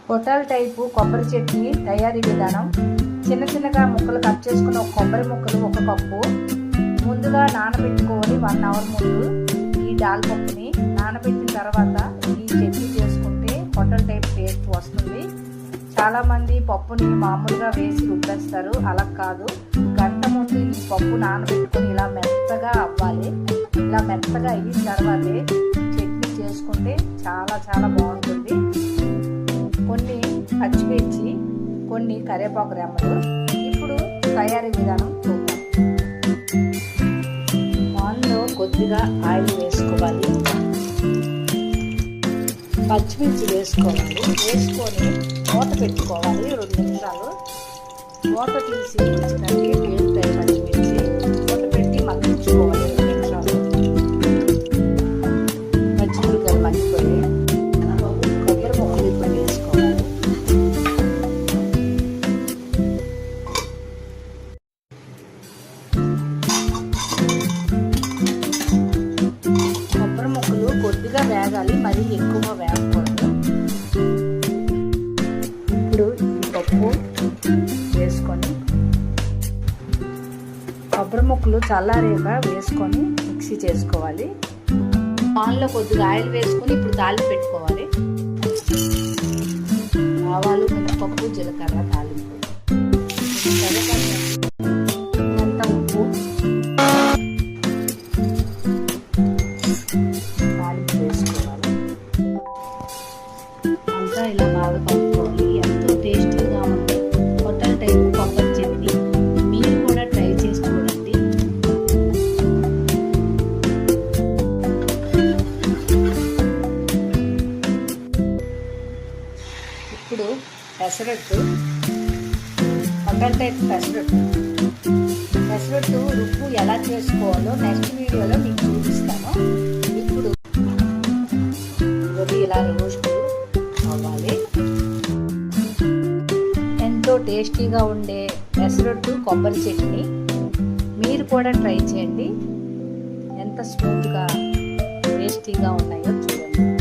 Hotel type కొబ్బరి చట్నీ తయారీ విధానం. చిన్న చిన్నగా ముక్కలు కట్ చేసుకున్న కొబ్బరి ముక్కలు 1 కప్పు ముందుగా నానబెట్టుకోవాలి. 1 అవర్ ముందు ఈ దాల్ పప్పుని నానబెట్టిన తర్వాత ఈ చట్నీ చేసుకుంటే హోటల్ టైప్ టేస్ట్ వస్తుంది. చాలామంది పప్పుని మామూలుగా వేసి రుబ్బేస్తారు, అలా కాదు. గంట ముందు ఈ పప్పు నానబెట్టుకొని ఇలా మెత్తగా అవ్వాలి. ఇలా మెత్తగా అయిన తర్వాతే చట్నీ చేసుకుంటే చాలా బాగుంటుంది. కొన్ని పచ్చిమిర్చి, కొన్ని కరివేపాకు రెమ్మలు. ఇప్పుడు తయారీ విధానం చూద్దాం. పాన్లో కొద్దిగా ఆయిల్ వేసుకోవాలి, పచ్చిమిర్చి వేసుకోవాలి. వేసుకొని మూత పెట్టుకోవాలి 2 నిమిషాలు. మూత తీసి ఉంచినండి వేస్తాయి పచ్చిమిర్చి. మూత పెట్టి మగ్గించుకోవాలి 2 నిమిషాలు. పచ్చిమిరపకాయలు మగ్గిపోయి కొబ్బరి ముక్కలు ఇప్పుడు వేసుకోవాలి. కొబ్బరి ముక్కలు కొద్దిగా వేగాలి, మరీ ఎక్కువ వేగకూడదు. ఇప్పుడు ఈ పప్పు వేసుకొని కొబ్బరి ముక్కలు చల్లారేగా వేసుకొని మిక్సీ చేసుకోవాలి. పాన్లో కొద్దిగా ఆయిల్ వేసుకొని ఇప్పుడు తాలింపు పెట్టుకోవాలి. ఆవాలు, మినపప్పు, జీలకర్ర తాలింపు. ఎంత ఉప్పు, తాలింపు వేసుకోవాలి. అంతా ఇలా బాగా కలుపుకోవాలి. ఎంతో టేస్టీగా ఉంది హోటల్ టైప్ కొబ్బరి చట్నీ. మీరు కూడా ట్రై చేసి చూడండి. ఇప్పుడు పెసరట్టు, హోటల్ టైప్ పెసరట్టు రుబ్బు ఎలా చేసుకోవాలో నెక్స్ట్ వీడియోలో మీకు చూపిస్తాను. ఇప్పుడు ఇలా రోస్ట్ అవ్వాలి. ఎంతో టేస్టీగా ఉండే పెసరట్టు కొబ్బరి చట్నీ మీరు కూడా ట్రై చేయండి. ఎంత స్మూత్గా టేస్టీగా ఉన్నాయో చూడండి.